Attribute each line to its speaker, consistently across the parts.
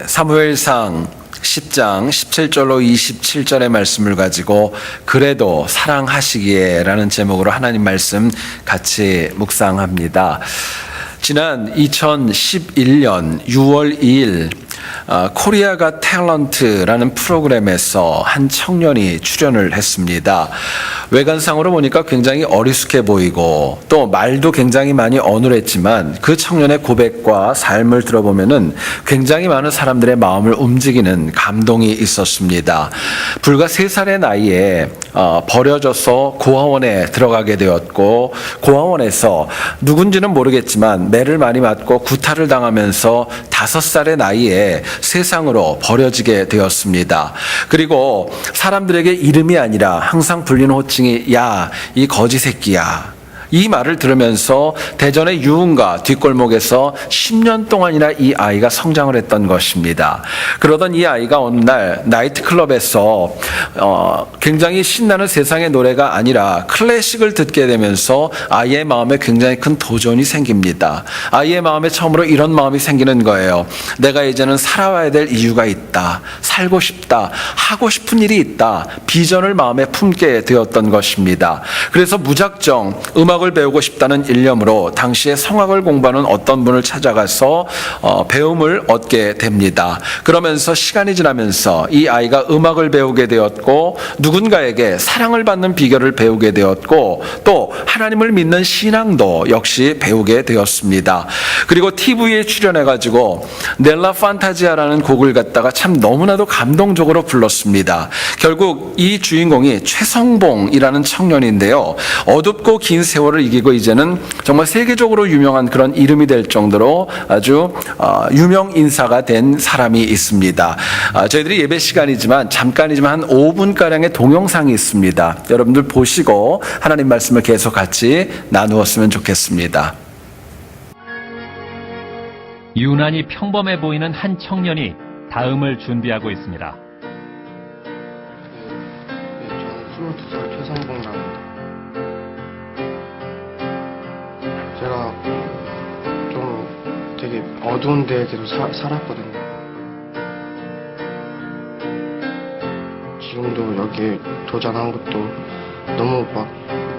Speaker 1: 사무엘상 10장 17절로 27절의 말씀을 가지고 그래도 사랑하시기에 라는 제목으로 하나님 말씀 같이 묵상합니다. 지난 2011년 6월 2일 코리아가 탤런트라는 프로그램에서 한 청년이 출연을 했습니다. 외관상으로 보니까 굉장히 어리숙해 보이고 또 말도 굉장히 많이 어눌했지만 그 청년의 고백과 삶을 들어보면은 굉장히 많은 사람들의 마음을 움직이는 감동이 있었습니다. 불과 3살의 나이에 버려져서 고아원에 들어가게 되었고 고아원에서 누군지는 모르겠지만 매를 많이 맞고 구타를 당하면서 5살의 나이에 세상으로 버려지게 되었습니다. 그리고 사람들에게 이름이 아니라 항상 불리는 호칭이 야, 이 거지 새끼야. 이 말을 들으면서 대전의 유흥가 뒷골목에서 10년 동안이나 이 아이가 성장을 했던 것입니다. 그러던 이 아이가 어느 날 나이트클럽에서 굉장히 신나는 세상의 노래가 아니라 클래식을 듣게 되면서 아이의 마음에 굉장히 큰 도전이 생깁니다. 아이의 마음에 처음으로 이런 마음이 생기는 거예요. 내가 이제는 살아와야 될 이유가 있다. 살고 싶다. 하고 싶은 일이 있다. 비전을 마음에 품게 되었던 것입니다. 그래서 무작정 음악을 배우고 싶다는 일념으로 당시에 성악을 공부하는 어떤 분을 찾아가서 배움을 얻게 됩니다. 그러면서 시간이 지나면서 이 아이가 음악을 배우게 되었고 누군가에게 사랑을 받는 비결을 배우게 되었고 또 하나님을 믿는 신앙도 역시 배우게 되었습니다. 그리고 TV에 출연해가지고 넬라 판타지아라는 곡을 갖다가 참 너무나도 감동적으로 불렀습니다. 결국 이 주인공이 최성봉이라는 청년인데요. 어둡고 긴 세월을 이기고 이제는 정말 세계적으로 유명한 그런 이름이 될 정도로 아주 유명 인사가 된 사람이 있습니다. 저희들이 예배 시간이지만 잠깐이지만 한 5분가량의 동영상이 있습니다. 여러분들 보시고 하나님 말씀을 계속 같이 나누었으면 좋겠습니다.
Speaker 2: 유난히 평범해 보이는 한 청년이 다음을 준비하고 있습니다.
Speaker 3: 저는 22살 최성봉이라고 합니다. 제가 좀 되게 어두운 데에 계속 살았거든요. 지금도 여기 도전한 것도 너무 막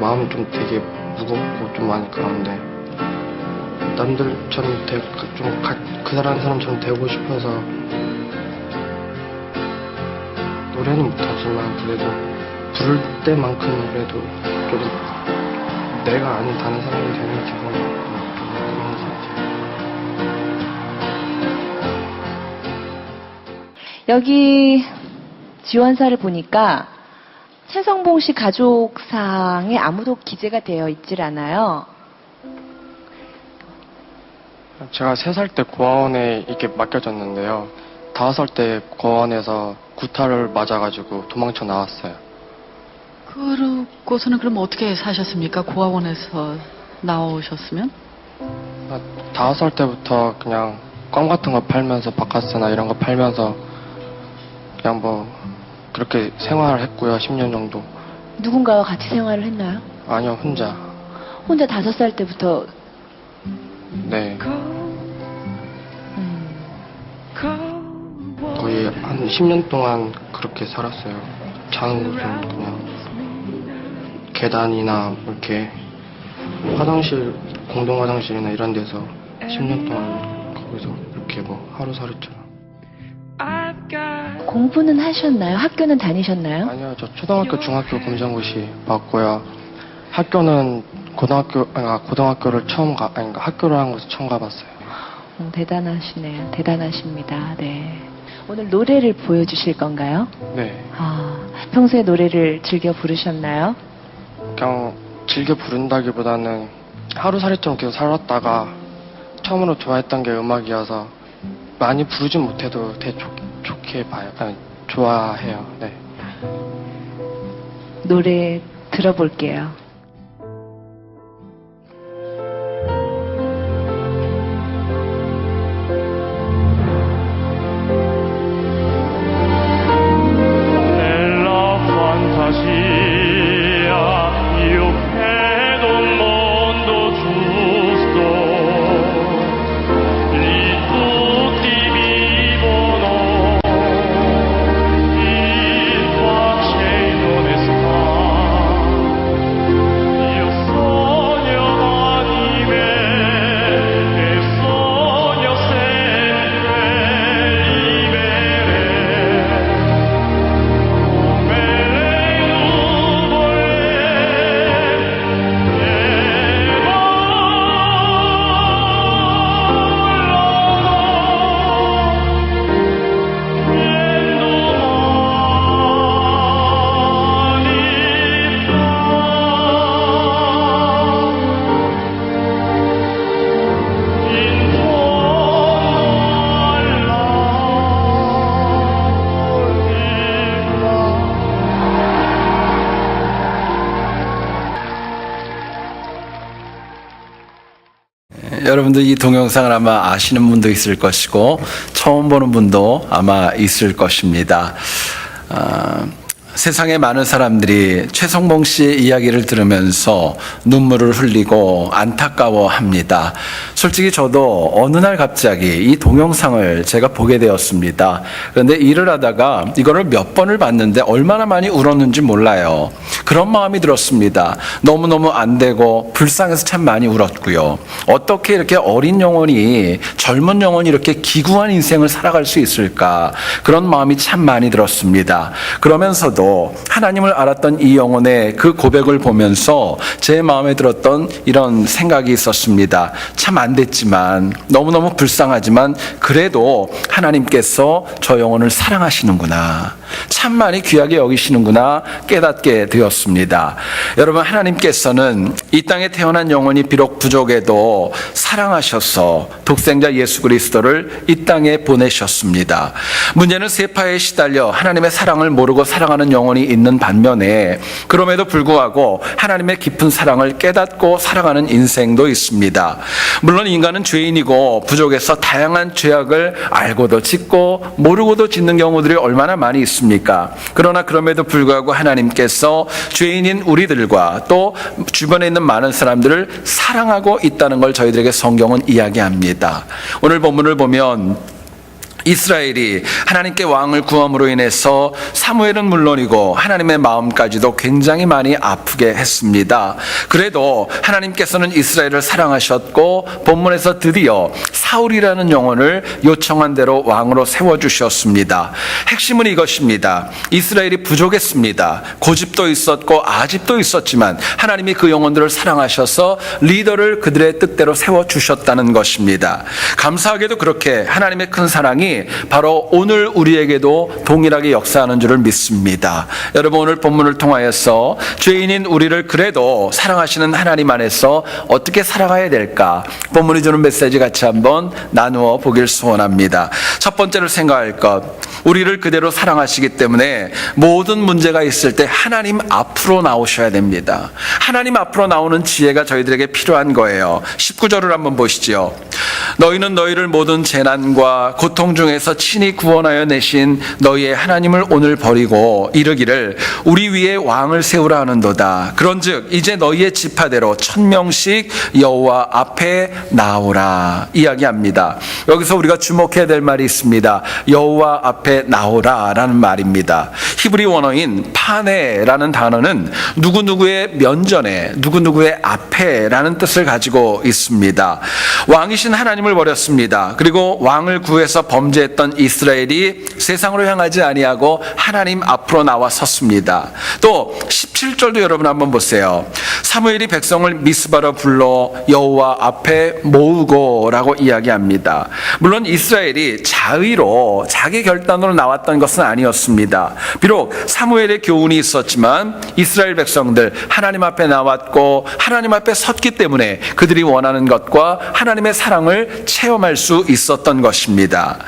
Speaker 3: 마음이 좀 되게 무겁고 좀 많이 그런데 남들처럼 그 사람처럼 되고 싶어서 노래는 못하지만 그래도 부를 때만큼 그래도 좀 내가 아닌 다른 사람이 되는 기분 좀 그런 것 같아요.
Speaker 4: 여기 지원사를 보니까 최성봉 씨 가족상에 아무도 기재가 되어 있질 않아요.
Speaker 3: 제가 3살 때 고아원에 이렇게 맡겨졌는데요. 5살 때 고아원에서 구타를 맞아가지고 도망쳐 나왔어요.
Speaker 5: 그러고서는 그럼 어떻게 사셨습니까? 고아원에서 나오셨으면?
Speaker 3: 5살 때부터 그냥 껌 같은 거 팔면서 바카스나 이런 거 팔면서 그냥 뭐 그렇게 생활을 했고요. 10년 정도.
Speaker 4: 누군가와 같이 생활을 했나요?
Speaker 3: 아니요, 혼자.
Speaker 4: 혼자 5살 때부터?
Speaker 3: 네. 거의 한 10년 동안 그렇게 살았어요. 자는 곳은 그냥 계단이나 이렇게 화장실, 공동 화장실이나 이런 데서 10년 동안 거기서 이렇게 뭐 하루살이처럼.
Speaker 4: 공부는 하셨나요? 학교는 다니셨나요?
Speaker 3: 아니요, 저 초등학교, 중학교 검정고시 받고요. 학교는 고등학교를 학교를 한 곳을 처음 가봤어요.
Speaker 4: 대단하시네요. 대단하십니다. 네. 오늘 노래를 보여주실 건가요?
Speaker 3: 네.
Speaker 4: 평소에 노래를 즐겨 부르셨나요?
Speaker 3: 그냥 즐겨 부른다기보다는 하루살이처럼 계속 살았다가 처음으로 좋아했던 게 음악이어서 많이 부르진 못해도 되게 좋게 봐요. 좋아해요. 네.
Speaker 4: 노래 들어볼게요.
Speaker 6: Vivo
Speaker 1: 여러분들 이 동영상을 아마 아시는 분도 있을 것이고 처음 보는 분도 아마 있을 것입니다. 세상에 많은 사람들이 최성봉 씨의 이야기를 들으면서 눈물을 흘리고 안타까워합니다. 솔직히 저도 어느 날 갑자기 이 동영상을 제가 보게 되었습니다. 그런데 일을 하다가 이거를 몇 번을 봤는데 얼마나 많이 울었는지 몰라요. 그런 마음이 들었습니다. 너무너무 안 되고 불쌍해서 참 많이 울었고요. 어떻게 이렇게 어린 영혼이, 젊은 영혼이 이렇게 기구한 인생을 살아갈 수 있을까? 그런 마음이 참 많이 들었습니다. 그러면서도 하나님을 알았던 이 영혼의 그 고백을 보면서 제 마음에 들었던 이런 생각이 있었습니다. 참 안 됐지만, 너무너무 불쌍하지만 그래도 하나님께서 저 영혼을 사랑하시는구나, 참 많이 귀하게 여기시는구나 깨닫게 되었습니다. 여러분, 하나님께서는 이 땅에 태어난 영혼이 비록 부족해도 사랑하셔서 독생자 예수 그리스도를 이 땅에 보내셨습니다. 문제는 세파에 시달려 하나님의 사랑을 모르고 살아가는 영혼이 있는 반면에 그럼에도 불구하고 하나님의 깊은 사랑을 깨닫고 살아가는 인생도 있습니다. 물론 인간은 죄인이고 부족해서 다양한 죄악을 알고도 짓고 모르고도 짓는 경우들이 얼마나 많이 있습니까? 그러나 그럼에도 불구하고 하나님께서 죄인인 우리들과 또 주변에 있는 많은 사람들을 사랑하고 있다는 걸 저희들에게 성경은 이야기합니다. 오늘 본문을 보면 이스라엘이 하나님께 왕을 구함으로 인해서 사무엘은 물론이고 하나님의 마음까지도 굉장히 많이 아프게 했습니다. 그래도 하나님께서는 이스라엘을 사랑하셨고 본문에서 드디어 사울이라는 영혼을 요청한 대로 왕으로 세워주셨습니다. 핵심은 이것입니다. 이스라엘이 부족했습니다. 고집도 있었고 아집도 있었지만 하나님이 그 영혼들을 사랑하셔서 리더를 그들의 뜻대로 세워주셨다는 것입니다. 감사하게도 그렇게 하나님의 큰 사랑이 바로 오늘 우리에게도 동일하게 역사하는 줄을 믿습니다. 여러분, 오늘 본문을 통하여서 죄인인 우리를 그래도 사랑하시는 하나님 안에서 어떻게 살아가야 될까? 본문이 주는 메시지 같이 한번 나누어 보길 소원합니다. 첫 번째로 생각할 것, 우리를 그대로 사랑하시기 때문에 모든 문제가 있을 때 하나님 앞으로 나오셔야 됩니다. 하나님 앞으로 나오는 지혜가 저희들에게 필요한 거예요. 19절을 한번 보시죠. 너희는 너희를 모든 재난과 고통 중에서 친히 구원하여 내신 너희의 하나님을 오늘 버리고 이르기를 우리 위에 왕을 세우라 하는도다. 그런즉 이제 너희의 지파대로 1000명씩 여호와 앞에 나오라 이야기합니다. 여기서 우리가 주목해야 될 말이 있습니다. 여호와 앞에 나오라라는 말입니다. 히브리 원어인 파네라는 단어는 누구누구의 면전에, 누구누구의 앞에라는 뜻을 가지고 있습니다. 왕이신 하나님을 버렸습니다. 그리고 왕을 구해서 범죄했던 이스라엘이 세상으로 향하지 아니하고 하나님 앞으로 나와 섰습니다. 또 17절도 여러분 한번 보세요. 사무엘이 백성을 미스바로 불러 여호와 앞에 모으고라고 이야기합니다. 물론 이스라엘이 자의로 자기 결단으로 나왔던 것은 아니었습니다. 비록 사무엘의 교훈이 있었지만 이스라엘 백성들 하나님 앞에 나왔고 하나님 앞에 섰기 때문에 그들이 원하는 것과 하나님의 사랑을 체험할 수 있었던 것입니다.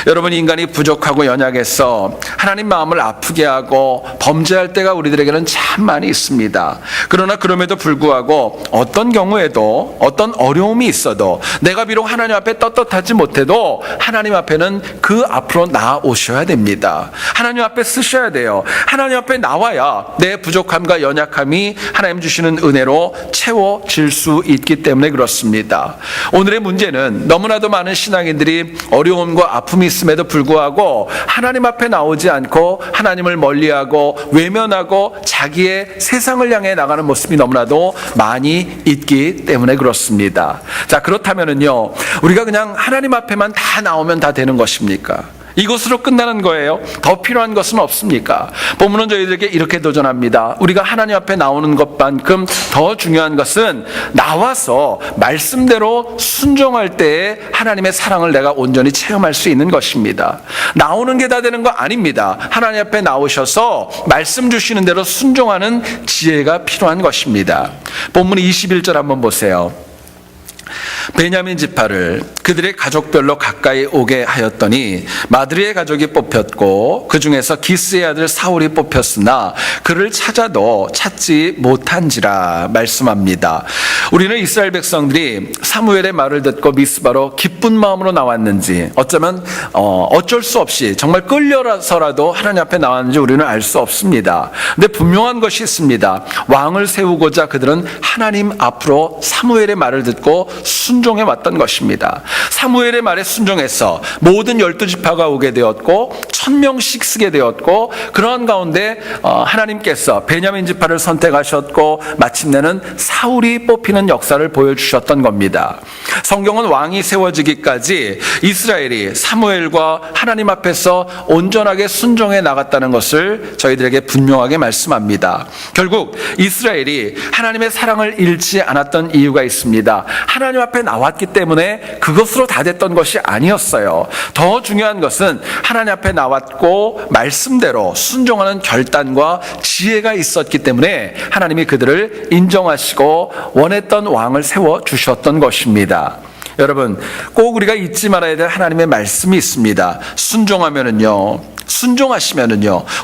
Speaker 1: 여러분, 인간이 부족하고 연약해서 하나님 마음을 아프게 하고 범죄할 때가 우리들에게는 참 많이 있습니다. 그러나 그럼에도 불구하고 어떤 경우에도 어떤 어려움이 있어도 내가 비록 하나님 앞에 떳떳하지 못해도 하나님 앞에는 그 앞으로 나오셔야 됩니다. 하나님 앞에 쓰셔야 돼요. 하나님 앞에 나와야 내 부족함과 연약함이 하나님 주시는 은혜로 채워질 수 있기 때문에 그렇습니다. 오늘의 문제는 너무나도 많은 신앙인들이 어려움과 아픔이 있음에도 불구하고 하나님 앞에 나오지 않고 하나님을 멀리하고 외면하고 자기의 세상을 향해 나가는 모습이 너무나도 많이 있기 때문에 그렇습니다. 자, 그렇다면은요, 우리가 그냥 하나님 앞에만 다 나오면 다 되는 것입니까? 이것으로 끝나는 거예요? 더 필요한 것은 없습니까? 본문은 저희들에게 이렇게 도전합니다. 우리가 하나님 앞에 나오는 것만큼 더 중요한 것은 나와서 말씀대로 순종할 때에 하나님의 사랑을 내가 온전히 체험할 수 있는 것입니다. 나오는 게 다 되는 거 아닙니다. 하나님 앞에 나오셔서 말씀 주시는 대로 순종하는 지혜가 필요한 것입니다. 본문 21절 한번 보세요. 베냐민 지파를 그들의 가족별로 가까이 오게 하였더니 마드리의 가족이 뽑혔고 그 중에서 기스의 아들 사울이 뽑혔으나 그를 찾아도 찾지 못한지라 말씀합니다. 우리는 이스라엘 백성들이 사무엘의 말을 듣고 미스바로 기쁜 마음으로 나왔는지, 어쩌면 어쩔 수 없이 정말 끌려서라도 하나님 앞에 나왔는지 우리는 알 수 없습니다. 근데 분명한 것이 있습니다. 왕을 세우고자 그들은 하나님 앞으로 사무엘의 말을 듣고 순종해 왔던 것입니다. 사무엘의 말에 순종해서 모든 12지파가 오게 되었고 1000명씩 쓰게 되었고, 그러한 가운데 하나님께서 베냐민 지파를 선택하셨고 마침내는 사울이 뽑히는 역사를 보여주셨던 겁니다. 성경은 왕이 세워지기까지 이스라엘이 사무엘과 하나님 앞에서 온전하게 순종해 나갔다는 것을 저희들에게 분명하게 말씀합니다. 결국 이스라엘이 하나님의 사랑을 잃지 않았던 이유가 있습니다. 하나님 앞에 나왔기 때문에 그것으로 다 됐던 것이 아니었어요. 더 중요한 것은 하나님 앞에 나왔고 말씀대로 순종하는 결단과 지혜가 있었기 때문에 하나님이 그들을 인정하시고 원했던 왕을 세워주셨던 것입니다. 여러분, 꼭 우리가 잊지 말아야 될 하나님의 말씀이 있습니다. 순종하시면은요,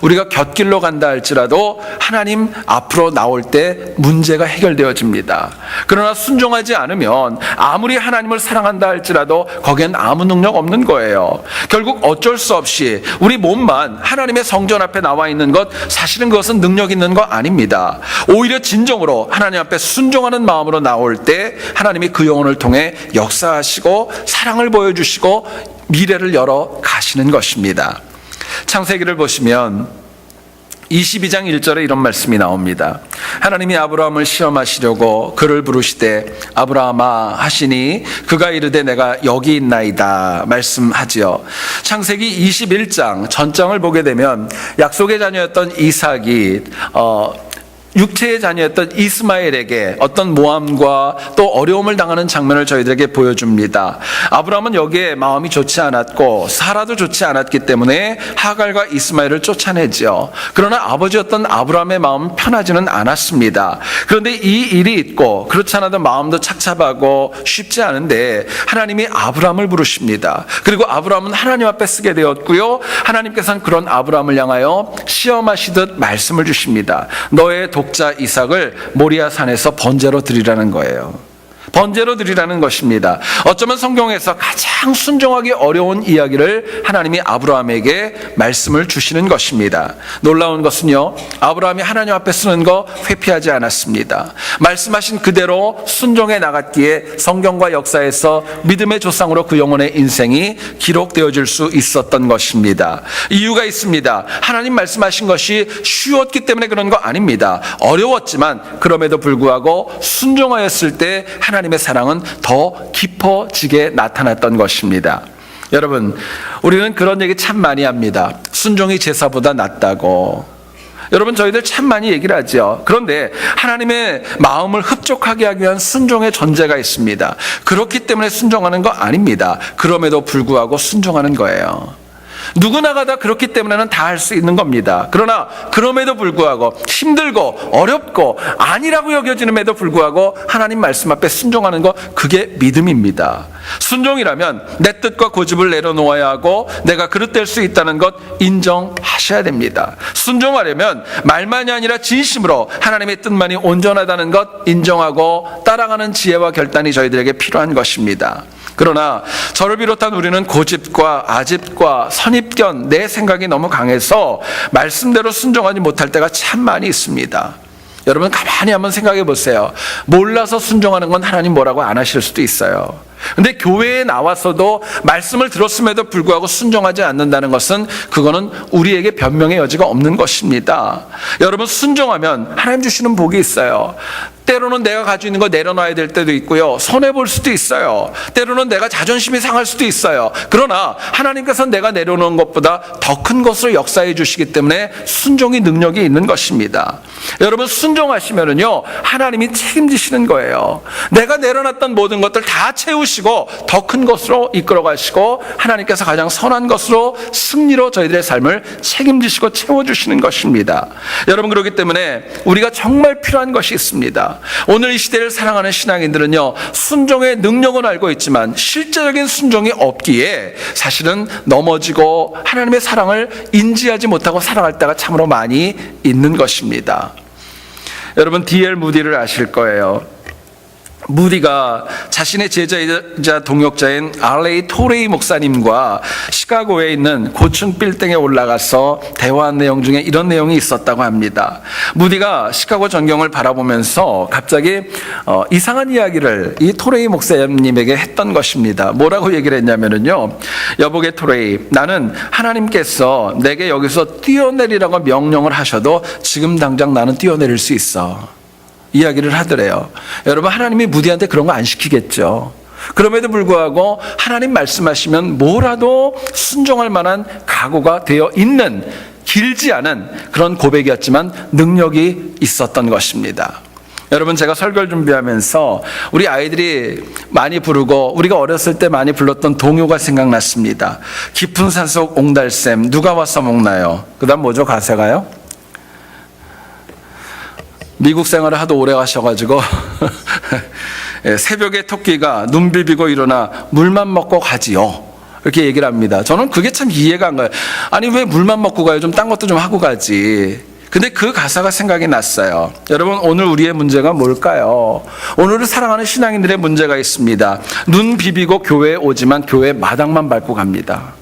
Speaker 1: 우리가 곁길로 간다 할지라도 하나님 앞으로 나올 때 문제가 해결되어집니다. 그러나 순종하지 않으면 아무리 하나님을 사랑한다 할지라도 거기엔 아무 능력 없는 거예요. 결국 어쩔 수 없이 우리 몸만 하나님의 성전 앞에 나와 있는 것, 사실은 그것은 능력 있는 거 아닙니다. 오히려 진정으로 하나님 앞에 순종하는 마음으로 나올 때 하나님이 그 영혼을 통해 역사하시고 사랑을 보여주시고 미래를 열어 가시는 것입니다. 창세기를 보시면 22장 1절에 이런 말씀이 나옵니다. 하나님이 아브라함을 시험하시려고 그를 부르시되 아브라함아 하시니 그가 이르되 내가 여기 있나이다 말씀하지요. 창세기 21장 전장을 보게 되면 약속의 자녀였던 이삭이 육체의 자녀였던 이스마엘에게 어떤 모함과 또 어려움을 당하는 장면을 저희들에게 보여줍니다. 아브라함은 여기에 마음이 좋지 않았고 사라도 좋지 않았기 때문에 하갈과 이스마엘을 쫓아내죠. 그러나 아버지였던 아브라함의 마음은 편하지는 않았습니다. 그런데 이 일이 있고 그렇지 않아도 마음도 착잡하고 쉽지 않은데 하나님이 아브라함을 부르십니다. 그리고 아브라함은 하나님 앞에 쓰게 되었고요, 하나님께서는 그런 아브라함을 향하여 시험하시듯 말씀을 주십니다. 너의 독자 이삭을 모리아 산에서 번제로 드리라는 거예요. 번제로 드리라는 것입니다. 어쩌면 성경에서 가장 순종하기 어려운 이야기를 하나님이 아브라함에게 말씀을 주시는 것입니다. 놀라운 것은요, 아브라함이 하나님 앞에 쓰는 거 회피하지 않았습니다. 말씀하신 그대로 순종해 나갔기에 성경과 역사에서 믿음의 조상으로 그 영혼의 인생이 기록되어질 수 있었던 것입니다. 이유가 있습니다. 하나님 말씀하신 것이 쉬웠기 때문에 그런 거 아닙니다. 어려웠지만 그럼에도 불구하고 순종하였을 때 하나님의 사랑은 더 깊어지게 나타났던 것입니다. 여러분, 우리는 그런 얘기 참 많이 합니다. 순종이 제사보다 낫다고. 여러분, 저희들 참 많이 얘기를 하죠. 그런데 하나님의 마음을 흡족하게 하기 위한 순종의 전제가 있습니다. 그렇기 때문에 순종하는 거 아닙니다. 그럼에도 불구하고 순종하는 거예요. 누구나가 다 그렇기 때문에는 다 할 수 있는 겁니다. 그러나 그럼에도 불구하고 힘들고 어렵고 아니라고 여겨지는에도 불구하고 하나님 말씀 앞에 순종하는 거, 그게 믿음입니다. 순종이라면 내 뜻과 고집을 내려놓아야 하고 내가 그릇될 수 있다는 것 인정하셔야 됩니다. 순종하려면 말만이 아니라 진심으로 하나님의 뜻만이 온전하다는 것 인정하고 따라가는 지혜와 결단이 저희들에게 필요한 것입니다. 그러나 저를 비롯한 우리는 고집과 아집과 선입견, 내 생각이 너무 강해서 말씀대로 순종하지 못할 때가 참 많이 있습니다. 여러분, 가만히 한번 생각해 보세요. 몰라서 순종하는 건 하나님 뭐라고 안 하실 수도 있어요. 근데 교회에 나와서도 말씀을 들었음에도 불구하고 순종하지 않는다는 것은, 그거는 우리에게 변명의 여지가 없는 것입니다. 여러분, 순종하면 하나님 주시는 복이 있어요. 때로는 내가 가지고 있는 거 내려놔야 될 때도 있고요, 손해볼 수도 있어요. 때로는 내가 자존심이 상할 수도 있어요. 그러나 하나님께서는 내가 내려놓은 것보다 더 큰 것을 역사해 주시기 때문에 순종이 능력이 있는 것입니다. 여러분, 순종하시면은요, 하나님이 책임지시는 거예요. 내가 내려놨던 모든 것들 다 채우시고 세우시고 더 큰 것으로 이끌어 가시고 하나님께서 가장 선한 것으로 승리로 저희들의 삶을 책임지시고 채워주시는 것입니다. 여러분, 그렇기 때문에 우리가 정말 필요한 것이 있습니다. 오늘 이 시대를 사랑하는 신앙인들은요, 순종의 능력은 알고 있지만 실제적인 순종이 없기에 사실은 넘어지고 하나님의 사랑을 인지하지 못하고 살아갈 때가 참으로 많이 있는 것입니다. 여러분, D.L. 무디를 아실 거예요. 무디가 자신의 제자이자 동역자인 R.A. 토레이 목사님과 시카고에 있는 고층 빌딩에 올라가서 대화한 내용 중에 이런 내용이 있었다고 합니다. 무디가 시카고 전경을 바라보면서 갑자기 이상한 이야기를 이 토레이 목사님에게 했던 것입니다. 뭐라고 얘기를 했냐면요, 여보게 토레이, 나는 하나님께서 내게 여기서 뛰어내리라고 명령을 하셔도 지금 당장 나는 뛰어내릴 수 있어. 이야기를 하더래요. 여러분, 하나님이 무디한테 그런 거 안 시키겠죠. 그럼에도 불구하고 하나님 말씀하시면 뭐라도 순종할 만한 각오가 되어 있는, 길지 않은 그런 고백이었지만 능력이 있었던 것입니다. 여러분, 제가 설교를 준비하면서 우리 아이들이 많이 부르고 우리가 어렸을 때 많이 불렀던 동요가 생각났습니다. 깊은 산속 옹달샘 누가 와서 먹나요? 그 다음 뭐죠, 가사가요? 미국 생활을 하도 오래 하셔가지고 새벽에 토끼가 눈 비비고 일어나 물만 먹고 가지요, 이렇게 얘기를 합니다. 저는 그게 참 이해가 안 가요. 아니, 왜 물만 먹고 가요? 좀 딴 것도 좀 하고 가지. 근데 그 가사가 생각이 났어요. 여러분, 오늘 우리의 문제가 뭘까요? 오늘을 사랑하는 신앙인들의 문제가 있습니다. 눈 비비고 교회에 오지만 교회 마당만 밟고 갑니다.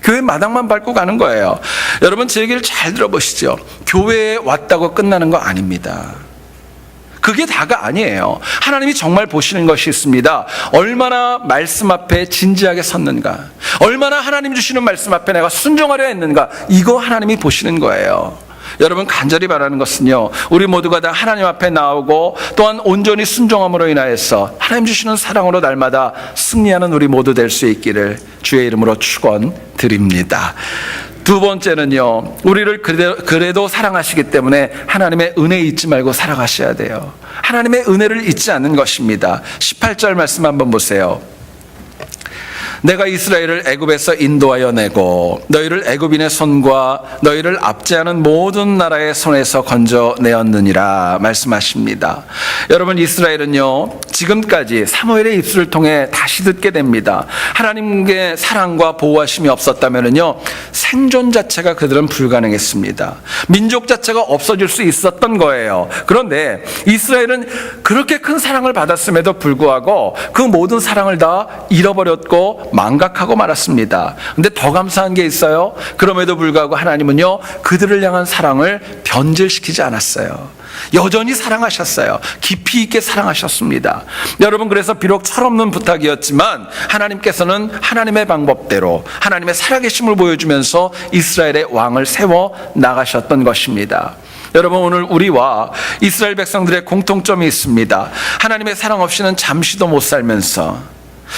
Speaker 1: 교회 마당만 밟고 가는 거예요. 여러분, 제 얘기를 잘 들어보시죠. 교회에 왔다고 끝나는 거 아닙니다. 그게 다가 아니에요. 하나님이 정말 보시는 것이 있습니다. 얼마나 말씀 앞에 진지하게 섰는가, 얼마나 하나님 주시는 말씀 앞에 내가 순종하려 했는가, 이거 하나님이 보시는 거예요. 여러분, 간절히 바라는 것은요, 우리 모두가 다 하나님 앞에 나오고 또한 온전히 순종함으로 인하여서 하나님 주시는 사랑으로 날마다 승리하는 우리 모두 될 수 있기를 주의 이름으로 축원드립니다. 두 번째는요, 우리를 그래도 사랑하시기 때문에 하나님의 은혜 잊지 말고 살아가셔야 돼요. 하나님의 은혜를 잊지 않는 것입니다. 18절 말씀 한번 보세요. 내가 이스라엘을 애굽에서 인도하여 내고 너희를 애굽인의 손과 너희를 압제하는 모든 나라의 손에서 건져내었느니라 말씀하십니다. 여러분, 이스라엘은요, 지금까지 사무엘의 입술을 통해 다시 듣게 됩니다. 하나님의 사랑과 보호하심이 없었다면요, 생존 자체가 그들은 불가능했습니다. 민족 자체가 없어질 수 있었던 거예요. 그런데 이스라엘은 그렇게 큰 사랑을 받았음에도 불구하고 그 모든 사랑을 다 잃어버렸고 망각하고 말았습니다. 근데 더 감사한 게 있어요. 그럼에도 불구하고 하나님은요, 그들을 향한 사랑을 변질시키지 않았어요. 여전히 사랑하셨어요. 깊이 있게 사랑하셨습니다. 여러분, 그래서 비록 철없는 부탁이었지만 하나님께서는 하나님의 방법대로 하나님의 살아계심을 보여주면서 이스라엘의 왕을 세워 나가셨던 것입니다. 여러분, 오늘 우리와 이스라엘 백성들의 공통점이 있습니다. 하나님의 사랑 없이는 잠시도 못 살면서,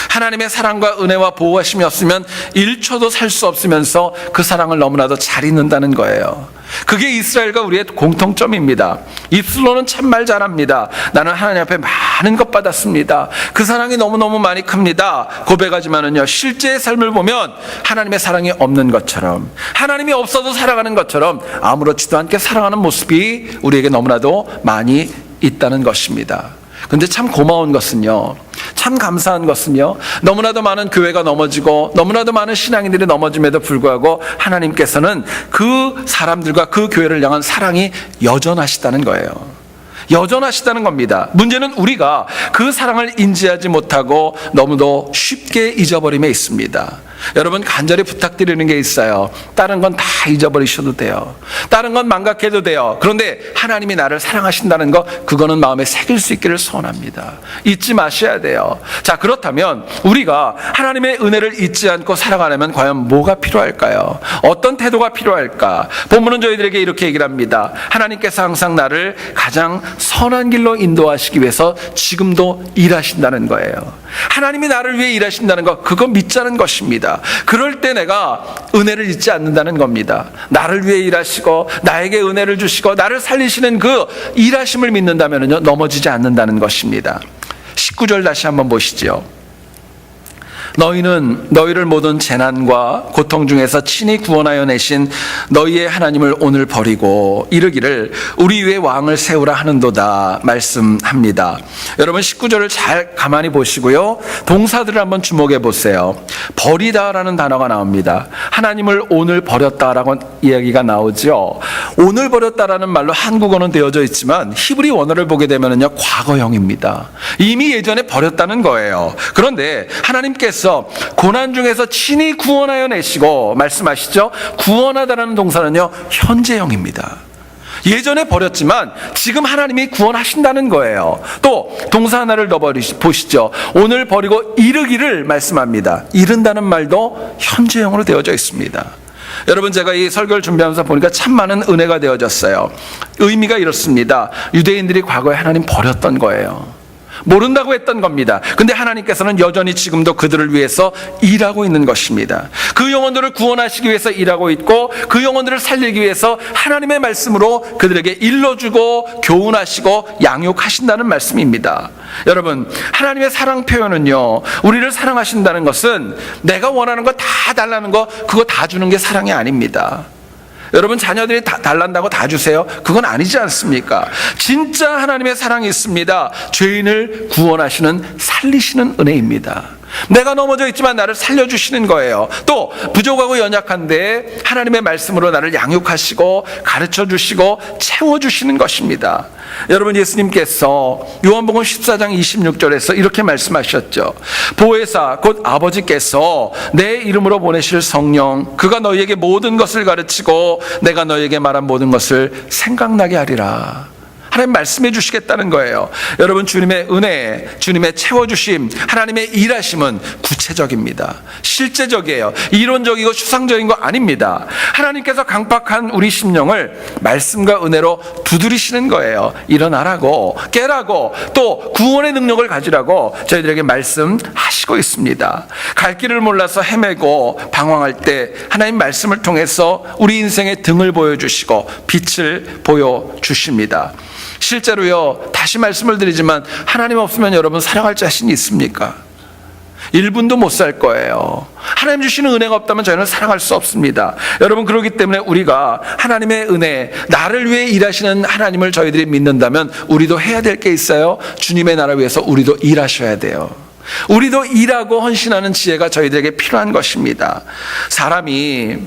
Speaker 1: 하나님의 사랑과 은혜와 보호하심이 없으면 1초도 살 수 없으면서 그 사랑을 너무나도 잘 잊는다는 거예요. 그게 이스라엘과 우리의 공통점입니다. 입술로는 참말 잘합니다. 나는 하나님 앞에 많은 것 받았습니다. 그 사랑이 너무너무 많이 큽니다. 고백하지만은요, 실제의 삶을 보면 하나님의 사랑이 없는 것처럼, 하나님이 없어도 살아가는 것처럼 아무렇지도 않게 살아가는 모습이 우리에게 너무나도 많이 있다는 것입니다. 근데 참 고마운 것은요, 참 감사한 것은요, 너무나도 많은 교회가 넘어지고 너무나도 많은 신앙인들이 넘어짐에도 불구하고 하나님께서는 그 사람들과 그 교회를 향한 사랑이 여전하시다는 거예요. 여전하시다는 겁니다. 문제는 우리가 그 사랑을 인지하지 못하고 너무도 쉽게 잊어버림에 있습니다. 여러분, 간절히 부탁드리는 게 있어요. 다른 건 다 잊어버리셔도 돼요. 다른 건 망각해도 돼요. 그런데 하나님이 나를 사랑하신다는 거, 그거는 마음에 새길 수 있기를 소원합니다. 잊지 마셔야 돼요. 자, 그렇다면 우리가 하나님의 은혜를 잊지 않고 살아가려면 과연 뭐가 필요할까요? 어떤 태도가 필요할까? 본문은 저희들에게 이렇게 얘기를 합니다. 하나님께서 항상 나를 가장 선한 길로 인도하시기 위해서 지금도 일하신다는 거예요. 하나님이 나를 위해 일하신다는 거, 그거 믿자는 것입니다. 그럴 때 내가 은혜를 잊지 않는다는 겁니다. 나를 위해 일하시고 나에게 은혜를 주시고 나를 살리시는 그 일하심을 믿는다면요, 넘어지지 않는다는 것입니다. 19절 다시 한번 보시죠. 너희는 너희를 모든 재난과 고통 중에서 친히 구원하여 내신 너희의 하나님을 오늘 버리고 이르기를 우리 위에 왕을 세우라 하는도다 말씀합니다. 여러분 19절을 잘 가만히 보시고요. 동사들을 한번 주목해 보세요. 버리다라는 단어가 나옵니다. 하나님을 오늘 버렸다라고 이야기가 나오죠. 오늘 버렸다라는 말로 한국어는 되어져 있지만 히브리 원어를 보게 되면요 과거형입니다. 이미 예전에 버렸다는 거예요. 그런데 하나님께서 고난 중에서 친히 구원하여 내시고 말씀하시죠. 구원하다라는 동사는요 현재형입니다. 예전에 버렸지만 지금 하나님이 구원하신다는 거예요. 또 동사 하나를 더 보시죠. 오늘 버리고 이르기를 말씀합니다. 이른다는 말도 현재형으로 되어져 있습니다. 여러분 제가 이 설교를 준비하면서 보니까 참 많은 은혜가 되어졌어요. 의미가 이렇습니다. 유대인들이 과거에 하나님 버렸던 거예요. 모른다고 했던 겁니다. 근데 하나님께서는 여전히 지금도 그들을 위해서 일하고 있는 것입니다. 그 영혼들을 구원하시기 위해서 일하고 있고 그 영혼들을 살리기 위해서 하나님의 말씀으로 그들에게 일러주고 교훈하시고 양육하신다는 말씀입니다. 여러분 하나님의 사랑 표현은요 우리를 사랑하신다는 것은 내가 원하는 거 다 달라는 거 그거 다 주는 게 사랑이 아닙니다. 여러분 자녀들이 다 달란다고 다 주세요? 그건 아니지 않습니까? 진짜 하나님의 사랑이 있습니다. 죄인을 구원하시는 살리시는 은혜입니다. 내가 넘어져 있지만 나를 살려주시는 거예요. 또 부족하고 연약한데 하나님의 말씀으로 나를 양육하시고 가르쳐주시고 채워주시는 것입니다. 여러분 예수님께서 요한복음 14장 26절에서 이렇게 말씀하셨죠. 보혜사 곧 아버지께서 내 이름으로 보내실 성령 그가 너희에게 모든 것을 가르치고 내가 너희에게 말한 모든 것을 생각나게 하리라. 하나님 말씀해 주시겠다는 거예요. 여러분 주님의 은혜, 주님의 채워주심, 하나님의 일하심은 구체적입니다. 실제적이에요. 이론적이고 추상적인 거 아닙니다. 하나님께서 강팍한 우리 심령을 말씀과 은혜로 두드리시는 거예요. 일어나라고, 깨라고, 또 구원의 능력을 가지라고 저희들에게 말씀하시고 있습니다. 갈 길을 몰라서 헤매고 방황할 때 하나님 말씀을 통해서 우리 인생의 등을 보여주시고 빛을 보여주십니다. 실제로요 다시 말씀을 드리지만 하나님 없으면 여러분 살아갈 자신이 있습니까? 1분도 못 살 거예요. 하나님 주시는 은혜가 없다면 저희는 살아갈 수 없습니다. 여러분 그렇기 때문에 우리가 하나님의 은혜 나를 위해 일하시는 하나님을 저희들이 믿는다면 우리도 해야 될 게 있어요. 주님의 나라 위해서 우리도 일하셔야 돼요. 우리도 일하고 헌신하는 지혜가 저희들에게 필요한 것입니다. 사람이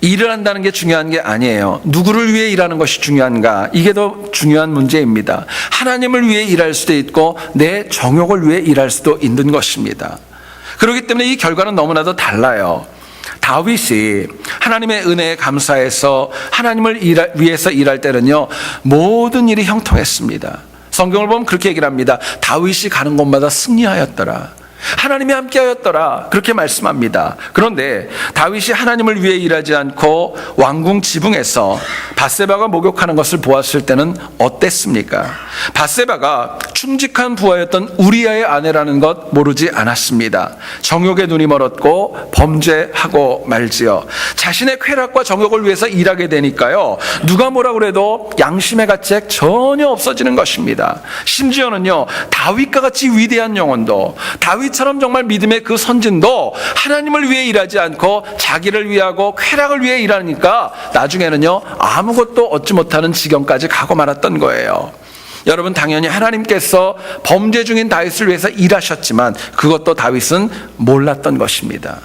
Speaker 1: 일을 한다는 게 중요한 게 아니에요. 누구를 위해 일하는 것이 중요한가? 이게 더 중요한 문제입니다. 하나님을 위해 일할 수도 있고 내 정욕을 위해 일할 수도 있는 것입니다. 그렇기 때문에 이 결과는 너무나도 달라요. 다윗이 하나님의 은혜에 감사해서 하나님을 위해서 일할 때는요 모든 일이 형통했습니다. 성경을 보면 그렇게 얘기를 합니다. 다윗이 가는 곳마다 승리하였더라. 하나님이 함께하였더라 그렇게 말씀합니다. 그런데 다윗이 하나님을 위해 일하지 않고 왕궁 지붕에서 밧세바가 목욕하는 것을 보았을 때는 어땠습니까? 밧세바가 충직한 부하였던 우리아의 아내라는 것 모르지 않았습니다. 정욕에 눈이 멀었고 범죄하고 말지요. 자신의 쾌락과 정욕을 위해서 일하게 되니까요 누가 뭐라 그래도 양심의 가책 전혀 없어지는 것입니다. 심지어는요 다윗과 같이 위대한 영혼도 다윗처럼 정말 믿음의 그 선진도 하나님을 위해 일하지 않고 자기를 위하고 쾌락을 위해 일하니까 나중에는요 아무것도 얻지 못하는 지경까지 가고 말았던 거예요. 여러분 당연히 하나님께서 범죄 중인 다윗을 위해서 일하셨지만 그것도 다윗은 몰랐던 것입니다.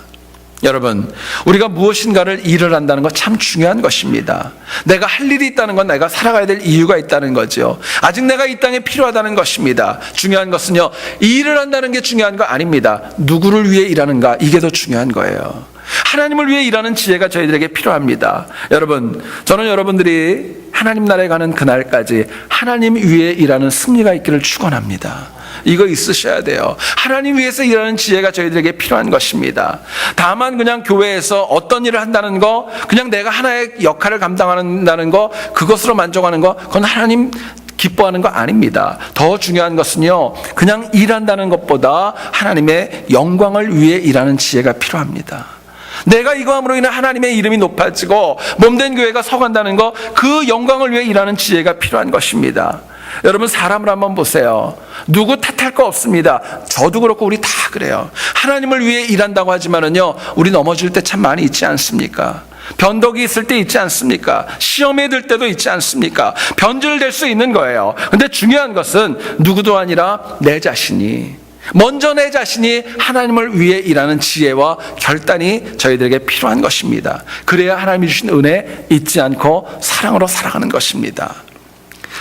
Speaker 1: 여러분 우리가 무엇인가를 일을 한다는 것 참 중요한 것입니다. 내가 할 일이 있다는 건 내가 살아가야 될 이유가 있다는 거죠. 아직 내가 이 땅에 필요하다는 것입니다. 중요한 것은요 일을 한다는 게 중요한 거 아닙니다. 누구를 위해 일하는가 이게 더 중요한 거예요. 하나님을 위해 일하는 지혜가 저희들에게 필요합니다. 여러분 저는 여러분들이 하나님 나라에 가는 그날까지 하나님 위해 일하는 승리가 있기를 축원합니다. 이거 있으셔야 돼요. 하나님 위해서 일하는 지혜가 저희들에게 필요한 것입니다. 다만 그냥 교회에서 어떤 일을 한다는 거 그냥 내가 하나의 역할을 감당한다는 거 그것으로 만족하는 거 그건 하나님 기뻐하는 거 아닙니다. 더 중요한 것은요 그냥 일한다는 것보다 하나님의 영광을 위해 일하는 지혜가 필요합니다. 내가 이거 함으로 인해 하나님의 이름이 높아지고 몸된 교회가 서간다는 거 그 영광을 위해 일하는 지혜가 필요한 것입니다. 여러분 사람을 한번 보세요. 누구 탓할 거 없습니다. 저도 그렇고 우리 다 다 그래요. 하나님을 위해 일한다고 하지만은요, 우리 넘어질 때 참 많이 있지 않습니까? 변덕이 있을 때 있지 않습니까? 시험에 들 때도 있지 않습니까? 변질될 수 있는 거예요. 근데 중요한 것은 누구도 아니라 내 자신이, 먼저 내 자신이 하나님을 위해 일하는 지혜와 결단이 저희들에게 필요한 것입니다. 그래야 하나님이 주신 은혜 잊지 않고 사랑으로 살아가는 것입니다.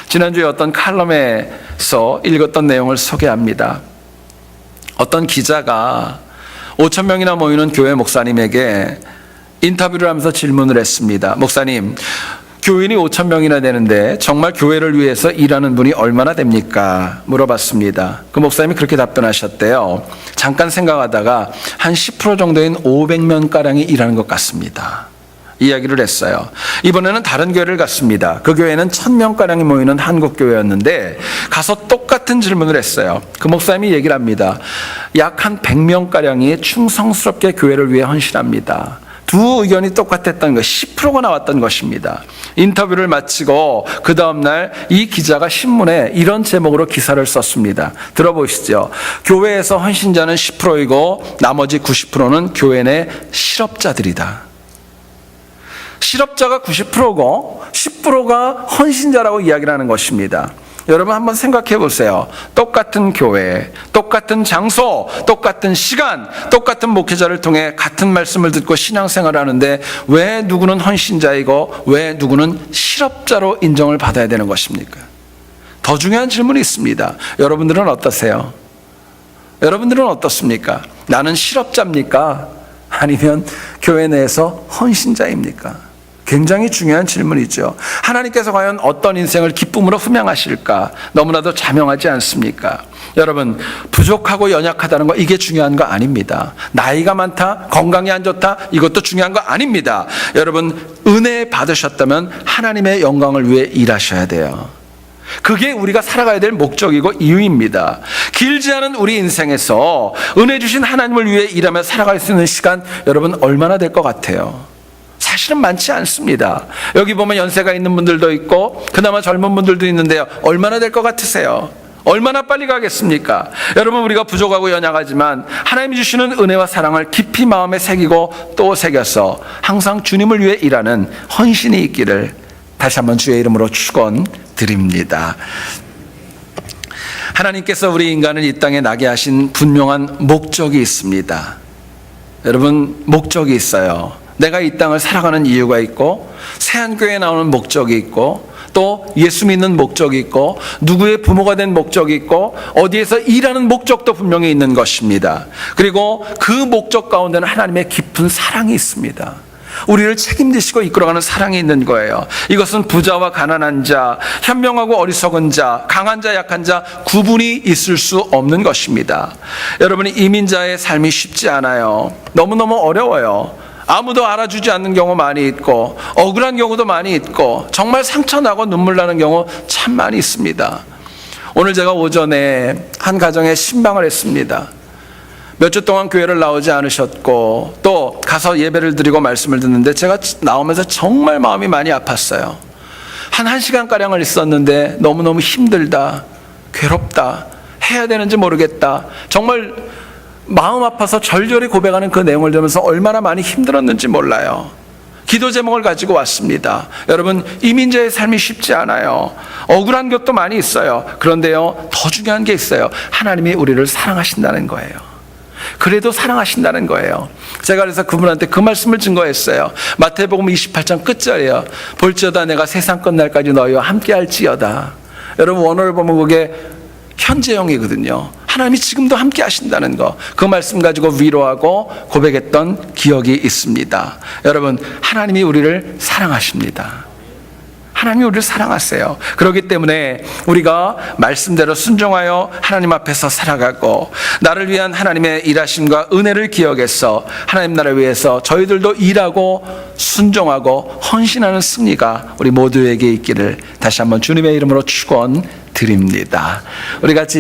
Speaker 1: 지난주에 어떤 칼럼에서 읽었던 내용을 소개합니다. 어떤 기자가 5,000명이나 모이는 교회 목사님에게 인터뷰를 하면서 질문을 했습니다. 목사님, 교인이 5,000명이나 되는데 정말 교회를 위해서 일하는 분이 얼마나 됩니까? 물어봤습니다. 그 목사님이 그렇게 답변하셨대요. 잠깐 생각하다가 한 10% 정도인 500명가량이 일하는 것 같습니다. 이야기를 했어요. 이번에는 다른 교회를 갔습니다. 그 교회는 1,000명가량이 모이는 한국교회였는데 가서 똑같은 질문을 했어요. 그 목사님이 얘기를 합니다. 약 한 100명가량이 충성스럽게 교회를 위해 헌신합니다. 두 의견이 똑같았던 것, 10%가 나왔던 것입니다. 인터뷰를 마치고 그 다음날 이 기자가 신문에 이런 제목으로 기사를 썼습니다. 들어보시죠. 교회에서 헌신자는 10%이고 나머지 90%는 교회 내 실업자들이다. 실업자가 90%고 10%가 헌신자라고 이야기를 하는 것입니다. 여러분 한번 생각해 보세요. 똑같은 교회, 똑같은 장소, 똑같은 시간, 똑같은 목회자를 통해 같은 말씀을 듣고 신앙생활을 하는데 왜 누구는 헌신자이고 왜 누구는 실업자로 인정을 받아야 되는 것입니까? 더 중요한 질문이 있습니다. 여러분들은 어떠세요? 여러분들은 어떻습니까? 나는 실업자입니까? 아니면 교회 내에서 헌신자입니까? 굉장히 중요한 질문이죠. 하나님께서 과연 어떤 인생을 기쁨으로 흠양하실까? 너무나도 자명하지 않습니까? 여러분, 부족하고 연약하다는 거 이게 중요한 거 아닙니다. 나이가 많다, 건강이 안 좋다, 이것도 중요한 거 아닙니다. 여러분, 은혜 받으셨다면 하나님의 영광을 위해 일하셔야 돼요. 그게 우리가 살아가야 될 목적이고 이유입니다. 길지 않은 우리 인생에서 은혜 주신 하나님을 위해 일하며 살아갈 수 있는 시간 여러분 얼마나 될 것 같아요? 사실은 많지 않습니다. 여기 보면 연세가 있는 분들도 있고 그나마 젊은 분들도 있는데요. 얼마나 될 것 같으세요? 얼마나 빨리 가겠습니까? 여러분, 우리가 부족하고 연약하지만 하나님이 주시는 은혜와 사랑을 깊이 마음에 새기고 또 새겨서 항상 주님을 위해 일하는 헌신이 있기를 다시 한번 주의 이름으로 축원드립니다. 하나님께서 우리 인간을 이 땅에 나게 하신 분명한 목적이 있습니다. 여러분, 목적이 있어요. 내가 이 땅을 살아가는 이유가 있고 새한교회에 나오는 목적이 있고 또 예수 믿는 목적이 있고 누구의 부모가 된 목적이 있고 어디에서 일하는 목적도 분명히 있는 것입니다. 그리고 그 목적 가운데는 하나님의 깊은 사랑이 있습니다. 우리를 책임지시고 이끌어가는 사랑이 있는 거예요. 이것은 부자와 가난한 자, 현명하고 어리석은 자, 강한 자, 약한 자 구분이 있을 수 없는 것입니다. 여러분이 이민자의 삶이 쉽지 않아요. 너무너무 어려워요. 아무도 알아주지 않는 경우 많이 있고 억울한 경우도 많이 있고 정말 상처나고 눈물 나는 경우 참 많이 있습니다. 오늘 제가 오전에 한 가정에 신방을 했습니다. 몇 주 동안 교회를 나오지 않으셨고 또 가서 예배를 드리고 말씀을 듣는데 제가 나오면서 정말 마음이 많이 아팠어요. 한 1시간가량을 있었는데 너무너무 힘들다, 괴롭다, 해야 되는지 모르겠다, 정말 마음 아파서 절절히 고백하는 그 내용을 들으면서 얼마나 많이 힘들었는지 몰라요. 기도 제목을 가지고 왔습니다. 여러분, 이민자의 삶이 쉽지 않아요. 억울한 것도 많이 있어요. 그런데요, 더 중요한 게 있어요. 하나님이 우리를 사랑하신다는 거예요. 그래도 사랑하신다는 거예요. 제가 그래서 그분한테 그 말씀을 증거했어요. 마태복음 28장 끝절이에요. 볼지어다 내가 세상 끝날까지 너희와 함께 할지어다. 여러분, 원어를 보면 그게 현재형이거든요. 하나님이 지금도 함께 하신다는 거, 그 말씀 가지고 위로하고 고백했던 기억이 있습니다. 여러분, 하나님이 우리를 사랑하십니다. 하나님이 우리를 사랑하세요. 그렇기 때문에 우리가 말씀대로 순종하여 하나님 앞에서 살아가고 나를 위한 하나님의 일하심과 은혜를 기억해서 하나님 나라를 위해서 저희들도 일하고 순종하고 헌신하는 승리가 우리 모두에게 있기를 다시 한번 주님의 이름으로 축원드립니다. 우리 같이